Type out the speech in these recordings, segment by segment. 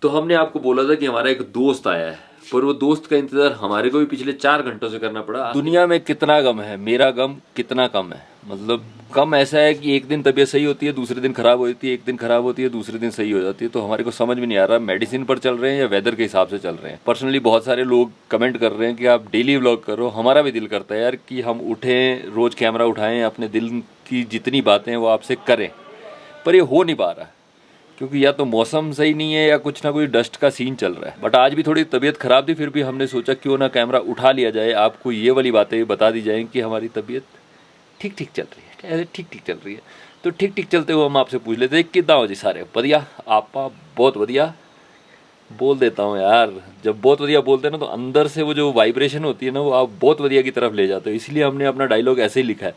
तो हमने आपको बोला था कि हमारा एक दोस्त आया है, पर वो दोस्त का इंतजार हमारे को भी पिछले 4 घंटों से करना पड़ा। दुनिया में कितना गम है, मेरा गम कितना कम है। मतलब कम ऐसा है कि एक दिन तबीयत सही होती है, दूसरे दिन खराब होती है, एक दिन खराब होती है, दूसरे दिन सही हो जाती है। तो हमारे को समझ में नहीं आ रहा मेडिसिन पर चल रहे हैं या वेदर के हिसाब से चल रहे हैं। पर्सनली बहुत सारे लोग कमेंट कर रहे हैं कि आप डेली व्लॉग करो। हमारा भी दिल करता है यार कि हम उठें, रोज कैमरा उठाएं, अपने दिल की जितनी बातें हैं वो आपसे करें, पर ये हो नहीं पा रहा क्योंकि या तो मौसम सही नहीं है या कुछ ना कुछ डस्ट का सीन चल रहा है। बट आज भी थोड़ी तबीयत खराब थी, फिर भी हमने सोचा क्यों ना कैमरा उठा लिया जाए, आपको ये वाली बातें बता दी जाएं कि हमारी तबीयत ठीक ठीक चल रही है, ऐसे ठीक ठीक चल रही है। तो ठीक ठीक चलते हुए हम आपसे पूछ लेते हैं कितना हो जी सारे बढ़िया? आपा बहुत बढ़िया बोल देता हूँ यार। जब बहुत बढ़िया बोलते हैं ना तो अंदर से वो जो वाइब्रेशन होती है ना, वो आप बहुत बढ़िया की तरफ ले जाते हो। इसलिए हमने अपना डायलॉग ऐसे ही लिखा है।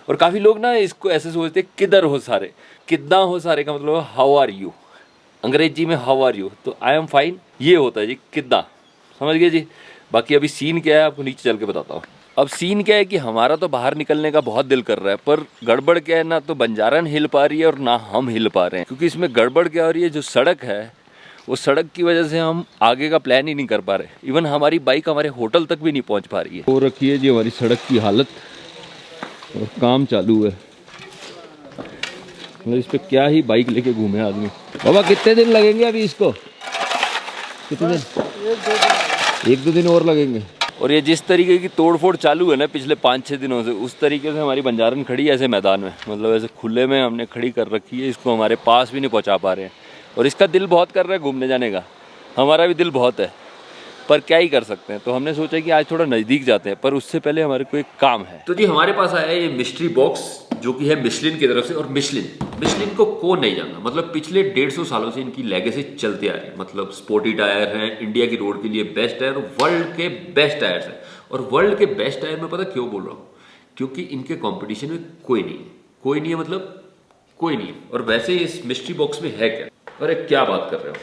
और काफ़ी लोग ना इसको ऐसे सोचते हैं किधर हो सारे। कितना हो सारे का मतलब हाउ आर यू, अंग्रेजी में हाउ आर यू, तो आई एम फाइन ये होता है जी कितना, समझ गए जी। बाकी अभी सीन क्या है आपको नीचे चल के बताता हूँ। अब सीन क्या है कि हमारा तो बाहर निकलने का बहुत दिल कर रहा है, पर गड़बड़ क्या है ना, तो बंजारन हिल पा रही है और ना हम हिल पा रहे हैं। क्योंकि इसमें गड़बड़ क्या हो रही है, जो सड़क है वो सड़क की वजह से हम आगे का प्लान ही नहीं कर पा रहे। इवन हमारी बाइक हमारे होटल तक भी नहीं पहुँच पा रही है। हो रखी है जी हमारी सड़क की हालत और काम चालू है। मतलब इस पे क्या ही बाइक लेके घूमे आदमी। बाबा कितने दिन लगेंगे अभी इसको? कितने दिन? 1-2 दिन और लगेंगे। और ये जिस तरीके की तोड़फोड़ चालू है ना पिछले 5-6 दिनों से, उस तरीके से हमारी बंजारन खड़ी है ऐसे मैदान में, मतलब ऐसे खुले में हमने खड़ी कर रखी है। इसको हमारे पास भी नहीं पहुंचा पा रहे हैं और इसका दिल बहुत कर रहा है घूमने जाने का। हमारा भी दिल बहुत है, पर क्या ही कर सकते हैं। तो हमने सोचा कि आज थोड़ा नज़दीक जाते हैं, पर उससे पहले हमारे को एक काम है। तो जी हमारे पास आया है ये मिस्ट्री बॉक्स, जो कि है मिशलिन की तरफ से। और मिशलिन को कौन नहीं जानता, मतलब पिछले 150 सालों से इनकी लेगेसी चलती आ रही है। मतलब स्पोर्टी टायर हैं, इंडिया की रोड के लिए बेस्ट टायर, वर्ल्ड के बेस्ट टायर्स हैं। और वर्ल्ड के बेस्ट टायर में पता क्यों बोल रहा हूँ, क्योंकि इनके कॉम्पिटिशन में कोई नहीं है। कोई नहीं है मतलब कोई नहीं है। और वैसे इस मिस्ट्री बॉक्स में है क्या? अरे क्या बात कर रहे हो,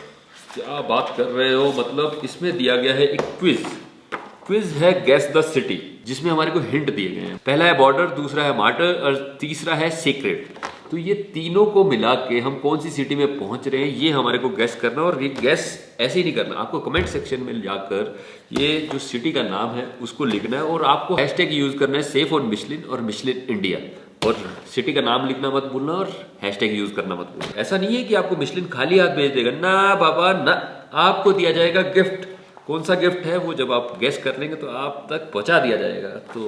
क्या बात कर रहे हो। मतलब इसमें दिया गया है एक क्विज है गेस द सिटी, जिसमें हमारे को हिंट दिए गए हैं। पहला है बॉर्डर, दूसरा है मार्टर और तीसरा है सीक्रेट। तो ये तीनों को मिला के हम कौन सी सिटी में पहुंच रहे हैं ये हमारे को गेस करना। और ये गेस ऐसे ही नहीं करना, आपको कमेंट सेक्शन में जाकर ये जो सिटी का नाम है उसको लिखना है और आपको हैशटैग यूज करना है सेफ ऑन मिशलिन और मिशलिन इंडिया। और सिटी का नाम लिखना मत भूलना और हैशटैग यूज करना मत भूलना। ऐसा नहीं है कि आपको मिशलिन खाली हाथ भेज देगा, ना बाबा ना, आपको दिया जाएगा गिफ्ट। कौन सा गिफ्ट है वो जब आप गेस कर लेंगे तो आप तक पहुंचा दिया जाएगा। तो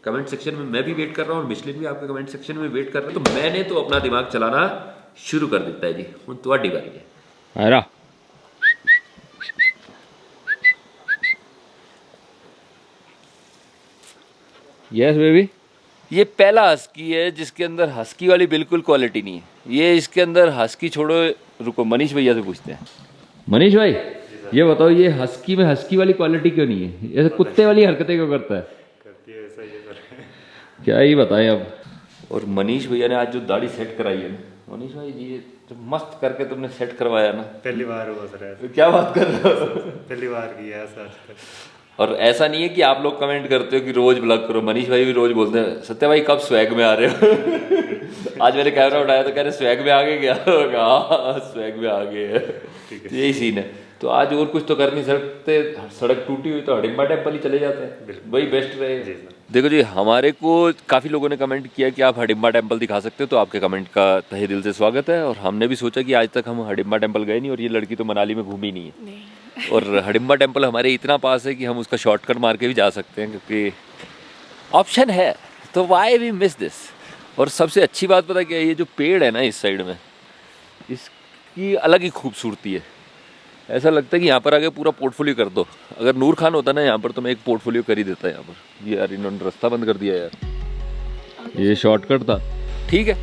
कमेंट सेक्शन में मैं भी वेट कर रहा हूँ और मिशलिन भी आपके कमेंट सेक्शन में वेट कर रहे हैं। तो मैंने तो अपना दिमाग चलाना शुरू कर देता है जी, हूँ तुहाडी बारी है। यस बेबी, ये पहला हस्की है जिसके अंदर हस्की वाली बिल्कुल क्वालिटी नहीं है। ये इसके अंदर हस्की छोड़ो, रुको मनीष भैया से पूछते हैं। मनीष भाई ये बताओ, ये हस्की में हस्की वाली क्वालिटी क्यों नहीं है? ऐसे कुत्ते वाली हरकतें क्यों करता है? करती है ऐसा, ये सर क्या ही बताएं अब। और मनीष भैया ने आज जो दाढ़ी सेट कराई है, मनीष भाई ये जो मस्त करके तुमने सेट करवाया ना, पहली बार हुआ सर। क्या बात कर रहे हो? पहली बार किया ऐसा। और ऐसा नहीं है कि आप लोग कमेंट करते हो कि रोज ब्लॉग करो। मनीष भाई भी रोज बोलते हैं सत्या भाई कब स्वैग में आ रहे हो? आज मैंने कैमरा उठाया तो कह रहे स्वैग में आ गए क्या? स्वैग में आ गए। तो यही सीन है। तो आज और कुछ तो कर नहीं सकते, सड़क टूटी हुई तो हडिम्बा टेम्पल ही चले जाते हैं, वही बेस्ट रहे। देखो जी हमारे को काफ़ी लोगों ने कमेंट किया कि आप हडिम्बा टेम्पल दिखा सकते हो, तो आपके कमेंट का तहे दिल से स्वागत है। और हमने भी सोचा कि आज तक हम हडिम्बा टेम्पल गए नहीं और ये लड़की तो मनाली में घूमी नहीं है। और हडिम्बा टेम्पल हमारे इतना पास है कि हम उसका शॉर्टकट मार के भी जा सकते हैं, क्योंकि ऑप्शन है। तो वाई वी मिस दिस। और सबसे अच्छी बात पता क्या है, ये जो पेड़ है ना इस साइड में, इसकी अलग ही खूबसूरती है। ऐसा लगता है कि यहाँ पर आगे पूरा पोर्टफोलियो कर दो। अगर नूर खान होता ना यहाँ पर तो मैं एक पोर्टफोलियो कर ही देता यहाँ पर। ये यार इन्होंने रास्ता बंद कर दिया यार, ये शॉर्टकट था। ठीक है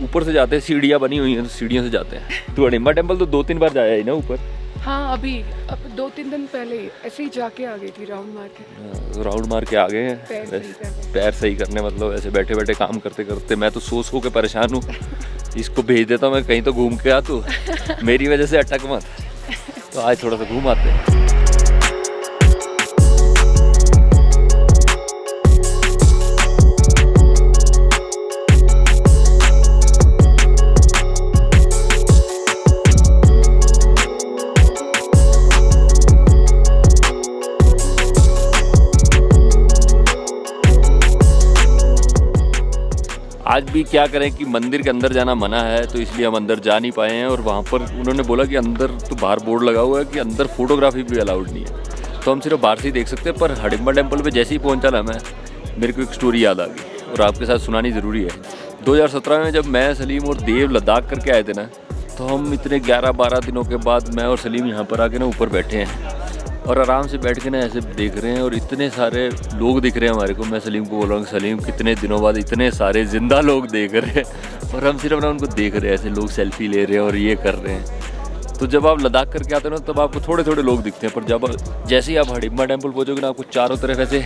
ऊपर से जाते हैं, सीढ़ियाँ बनी हुई हैं तो सीढ़ियों से जाते हैं। तो हडिम्बा टेम्पल तो 2-3 बार जाया है ना ऊपर। हाँ अभी 2-3 दिन पहले ऐसे ही जाके आ गई थी, राउंड मार के। राउंड मार के आ गए हैं पैर सही करने। मतलब ऐसे बैठे बैठे काम करते करते मैं तो सो के परेशान हूँ। इसको भेज देता हूँ मैं कहीं तो घूम के आ, तू मेरी वजह से अटक मत। तो आज थोड़ा सा घूम आते हैं। आज भी क्या करें कि मंदिर के अंदर जाना मना है, तो इसलिए हम अंदर जा नहीं पाए हैं। और वहाँ पर उन्होंने बोला कि अंदर तो बाहर बोर्ड लगा हुआ है कि अंदर फोटोग्राफी भी अलाउड नहीं है, तो हम सिर्फ बाहर से ही देख सकते हैं। पर हडिम्बा टेम्पल पे जैसे ही पहुँचा ना मैं, मेरे को एक स्टोरी याद आ गई और आपके साथ सुनानी ज़रूरी है। 2017 में जब मैं, सलीम और देव लद्दाख करके आए थे ना, तो हम इतने 11-12 दिनों के बाद मैं और सलीम यहाँ पर आके ना ऊपर बैठे हैं और आराम से बैठ के ना ऐसे देख रहे हैं और इतने सारे लोग दिख रहे हैं हमारे को। मैं सलीम को बोल रहा हूँ, सलीम कितने दिनों बाद इतने सारे ज़िंदा लोग देख रहे हैं, और हम सिर्फ ना उनको देख रहे हैं, ऐसे लोग सेल्फी ले रहे हैं और ये कर रहे हैं। तो जब आप लद्दाख करके आते हो ना, तब आपको थोड़े थोड़े लोग दिखते हैं, पर जब जैसे ही आप हडिम्बा टेम्पल पहुँचोगे ना, आपको चारों तरफ ऐसे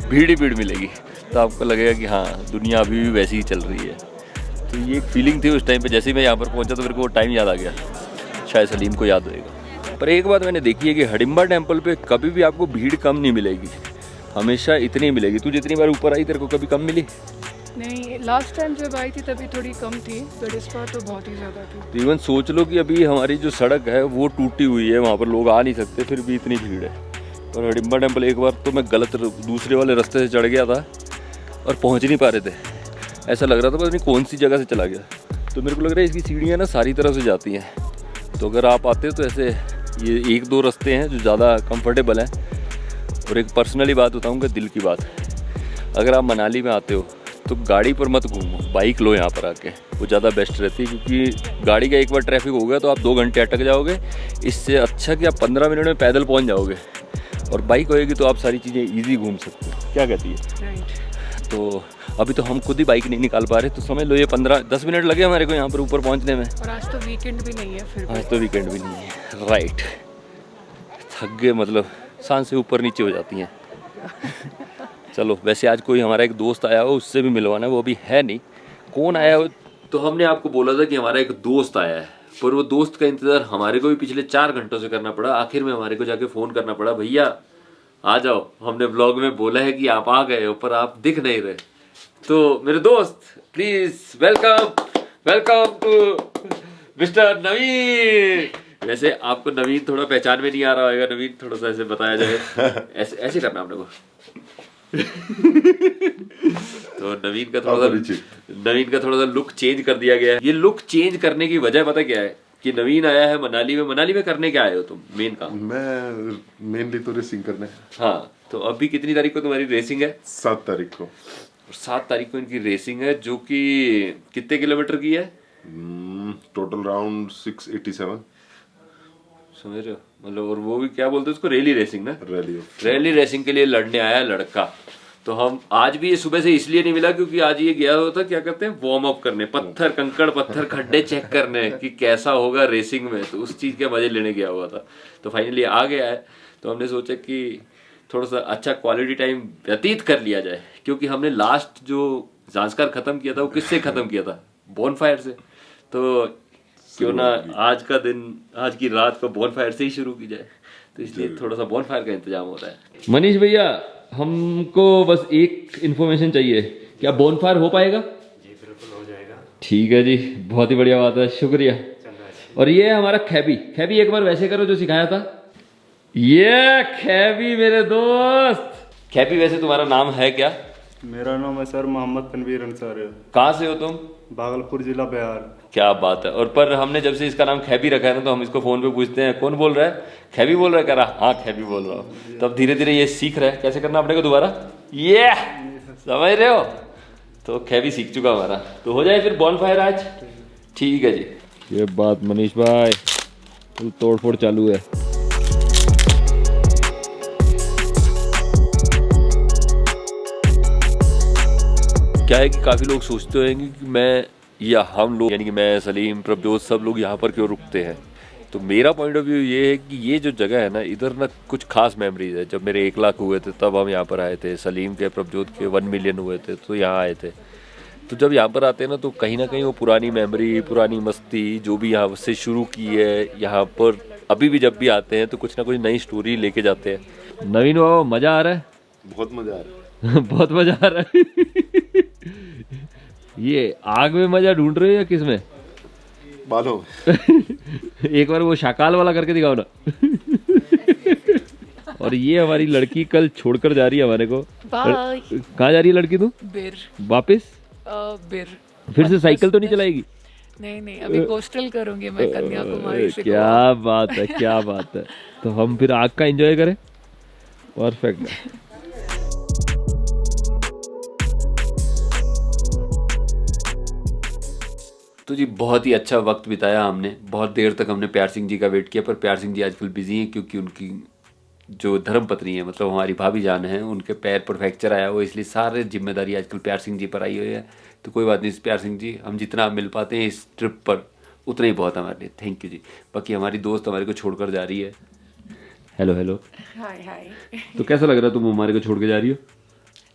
भीड़ ही भीड़ मिलेगी, तो आपको लगेगा कि हाँ, दुनिया अभी भी वैसी ही चल रही है। तो ये एक फीलिंग थी उस टाइम पे। जैसे ही मैं यहाँ पर पहुँचा तो मेरे को वो टाइम याद आ गया, शायद सलीम को याद होएगा। पर एक बात मैंने देखी है कि हडिम्बा टेम्पल पे कभी भी आपको भीड़ कम नहीं मिलेगी, हमेशा इतनी मिलेगी। तू जितनी बार ऊपर आई तेरे को कभी कम मिली? नहीं, लास्ट टाइम जब आई थी तभी थोड़ी कम थी, बट इस बार तो बहुत ही ज़्यादा थी। तो इवन सोच लो कि अभी हमारी जो सड़क है वो टूटी हुई है, वहाँ पर लोग आ नहीं सकते, फिर भी इतनी भीड़ है। और हडिम्बा टेम्पल एक बार तो मैं गलत दूसरे वाले रास्ते से चढ़ गया था और पहुँच नहीं पा रहे थे, ऐसा लग रहा था पता नहीं कौन सी जगह से चला गया। तो मेरे को लग रहा है इसकी सीढ़ियाँ ना सारी तरफ से जाती हैं, तो अगर आप आते हो तो ऐसे ये 1-2 रास्ते हैं जो ज़्यादा कंफर्टेबल हैं। और एक पर्सनली बात बताऊँगा, दिल की बात, अगर आप मनाली में आते हो तो गाड़ी पर मत घूमो, बाइक लो यहाँ पर आके, वो ज़्यादा बेस्ट रहती है। क्योंकि गाड़ी का एक बार ट्रैफिक हो गया तो आप 2 घंटे अटक जाओगे, इससे अच्छा कि आप 15 मिनट में पैदल पहुँच जाओगे। और बाइक होएगी तो आप सारी चीज़ें ईजी घूम सकते हो। क्या कहती है? तो अभी तो हम खुद ही बाइक नहीं निकाल पा रहे, तो समझ लो ये 15-10 मिनट लगे हमारे को यहाँ पर ऊपर पहुँचने में। और आज तो वीकेंड भी नहीं है, फिर भी। आज तो वीकेंड भी नहीं है, राइट। थक गए, मतलब सांस से ऊपर नीचे हो जाती हैं। चलो, वैसे आज कोई हमारा एक दोस्त आया हो, उससे भी मिलवाना है, वो अभी है नहीं। कौन आया हो? तो हमने आपको बोला था कि हमारा एक दोस्त आया है, पर वो दोस्त का इंतज़ार हमारे को भी पिछले 4 घंटों से करना पड़ा। आखिर में हमारे को जाके फ़ोन करना पड़ा, भैया आ जाओ, हमने ब्लॉग में बोला है कि आप आ गए हो पर आप दिख नहीं रहे। तो मेरे दोस्त, प्लीज वेलकम टू मिस्टर नवीन। वैसे आपको नवीन थोड़ा पहचान में नहीं आ रहा होगा, नवीन थोड़ा सा ऐसे बताया जाए, ऐसे ऐसे करना आपने को। तो नवीन का थोड़ा सा लुक चेंज कर दिया गया है। ये लुक चेंज करने की वजह पता क्या है? कि नवीन आया है मनाली में करने क्या आए हो तुम? मेन काम? मैं मेनली तो रेसिंग करने। हाँ, तो अभी कितनी तारीख को तुम्हारी रेसिंग है? 7 तारीख को। 7 तारीख को इनकी रेसिंग है, जो कि कितने किलोमीटर की है? Total round 687। समझ रहे हो? मतलब, और वो भी क्या बोलते हैं उसको, रैली रेसिंग ना? रैली रेसिंग के लिए लड़ने आया लड़का। तो हम आज भी ये सुबह से इसलिए नहीं मिला क्योंकि आज ये गया होता, क्या कहते हैं, वार्म अप करने, कंकड़ पत्थर खड्डे चेक करने कि कैसा होगा रेसिंग में, तो उस चीज़ के मजे लेने गया हुआ था। तो फाइनली आ गया है, तो हमने सोचा कि थोड़ा सा अच्छा क्वालिटी टाइम व्यतीत कर लिया जाए। क्योंकि हमने लास्ट जो जांस्कर ख़त्म किया था वो किससे ख़त्म किया था? बॉनफायर से। तो क्यों ना आज का दिन, आज की रात को बॉनफायर से ही शुरू की जाए, तो इसलिए थोड़ा सा बॉनफायर का इंतजाम हो रहा है। मनीष भैया, हमको बस एक इन्फॉर्मेशन चाहिए, क्या बॉनफायर हो पाएगा? जी बिल्कुल हो जाएगा। ठीक है जी, बहुत ही बढ़िया बात है, शुक्रिया। और ये हमारा खैबी एक बार वैसे करो जो सिखाया था। ये खैबी मेरे दोस्त। खैबी, वैसे तुम्हारा नाम है क्या? मेरा नाम है सर मोहम्मद तनवीर अंसारी। कहाँ से हो तुम? भागलपुर जिला बिहार। क्या बात है। और पर हमने जब से इसका नाम खैबी रखा है ना, तो हम इसको फोन पे पूछते हैं कौन बोल रहा है, खैबी बोल रहा है, कह रहा हाँ खैबी बोल रहा हूँ। तब धीरे धीरे ये सीख रहा है कैसे करना अपने को दोबारा, ये समझ रहे हो? तो खैबी सीख चुका हमारा। तो हो जाए फिर बॉनफायर आज। ठीक है जी। ये बात मनीष भाई, फुल तोड़फोड़ चालू है। क्या है कि काफ़ी लोग सोचते होंगे कि मैं या हम लोग, यानी कि मैं, सलीम, प्रभजोत, सब लोग यहाँ पर क्यों रुकते हैं। तो मेरा पॉइंट ऑफ व्यू ये है कि ये जो जगह है ना, इधर ना कुछ खास मेमोरीज है। जब मेरे 1 लाख हुए थे तब हम यहाँ पर आए थे, सलीम के, प्रभजोत के 1 मिलियन हुए थे तो यहाँ आए थे। तो जब यहाँ पर आते हैं ना, तो कहीं ना कहीं वो पुरानी मेमोरी, पुरानी मस्ती जो भी यहाँ से शुरू की है, यहाँ पर अभी भी जब भी आते हैं तो कुछ ना कुछ नई स्टोरी लेके जाते हैं। नवीन बाबा, मज़ा आ रहा है? बहुत मजा आ रहा है। बहुत मज़ा आ रहा है। ये आग में मजा ढूंढ रहे हो या किस में? बालों। एक बार वो शाकाल वाला करके दिखाओ ना। और ये हमारी लड़की कल छोड़कर जा रही है हमारे को। बाय। कहाँ जा रही है लड़की तू? बिर। वापिस? बिर। फिर से साइकिल तो नहीं चलाएगी? नहीं, अभी कोस्टल करूंगी मैं कन्याकुमारी से। क्या बात है, क्या बात है। तो हम फिर आग का एंजॉय करें। परफेक्ट है। तो जी बहुत ही अच्छा वक्त बिताया हमने। बहुत देर तक हमने प्यार सिंह जी का वेट किया, पर प्यार सिंह जी आजकल बिजी हैं क्योंकि उनकी जो धर्मपत्नी है, मतलब हमारी भाभी जान है, उनके पैर पर फ्रैक्चर आया हुआ, इसलिए सारी जिम्मेदारी आजकल प्यार सिंह जी पर आई हुई है। तो कोई बात नहीं प्यार सिंह जी, हम जितना आप मिल पाते हैं इस ट्रिप पर उतना ही बहुत हमारे लिए। थैंक यू जी। बाकी हमारी दोस्त हमारे को छोड़कर जा रही है। Hello hello. हाय। तो कैसा लग रहा है तुम हमारे को छोड़ के जा रही हो?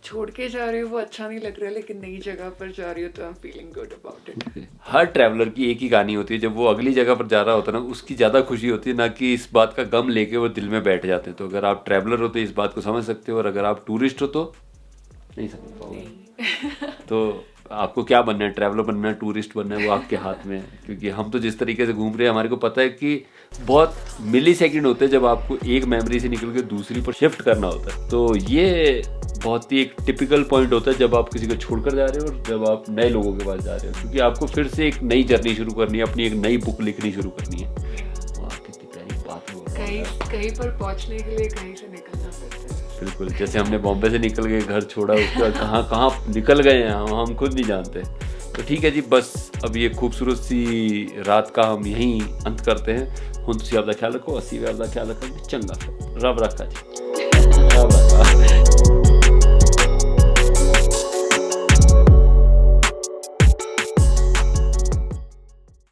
छोड़ के जा रही हूँ वो अच्छा नहीं लग रहा है, लेकिन नई जगह पर जा रही हूँ तो I am feeling good about it. Her traveller की एक ही कहानी होती है, जब वो अगली जगह पर जा रहा होता है ना, उसकी ज़्यादा खुशी होती है, ना कि इस बात का गम लेके वो दिल में बैठ जाते हैं। तो अगर आप ट्रैवलर हो तो इस बात को समझ सकते हो, और अगर आप टूरिस्ट हो तो नहीं समझ पाओगे। तो आपको क्या बनना है, ट्रैवलर बनना है, टूरिस्ट बनना है, वो आपके हाथ में है। क्योंकि हम तो जिस तरीके से घूम रहे हैं, हमारे को पता है कि बहुत मिली सेकेंड होते हैं जब आपको एक मेमोरी से निकल के दूसरी पर शिफ्ट करना होता है। तो ये बहुत ही एक टिपिकल पॉइंट होता है जब आप किसी को छोड़कर जा रहे हो और जब आप नए लोगों के पास जा रहे हो, क्योंकि आपको फिर से एक नई जर्नी शुरू करनी है, अपनी एक नई बुक लिखनी शुरू करनी है। वाह कितनी प्यारी बात हो रही है। कहीं पर पहुंचने के लिए कहीं से निकलना पड़ता है। बिल्कुल, जैसे हमने बॉम्बे से निकल गए, घर छोड़ा, उसके बाद कहाँ निकल गए हैं हम खुद नहीं जानते। तो ठीक है जी, बस अब ये खूबसूरत सी रात का हम यहीं अंत करते हैं। ਹੁਣ ਤੁਸੀਂ ਆਪਦਾ ਖਿਆਲ ਰੱਖੋ, ਅਸੀਂ ਵੀ ਆਪਦਾ ਖਿਆਲ ਰੱਖਾਂਗੇ। ਚੰਗਾ, ਰੱਬ ਰੱਖਾ ਜੀ, ਰੱਬ ਰੱਖਾ।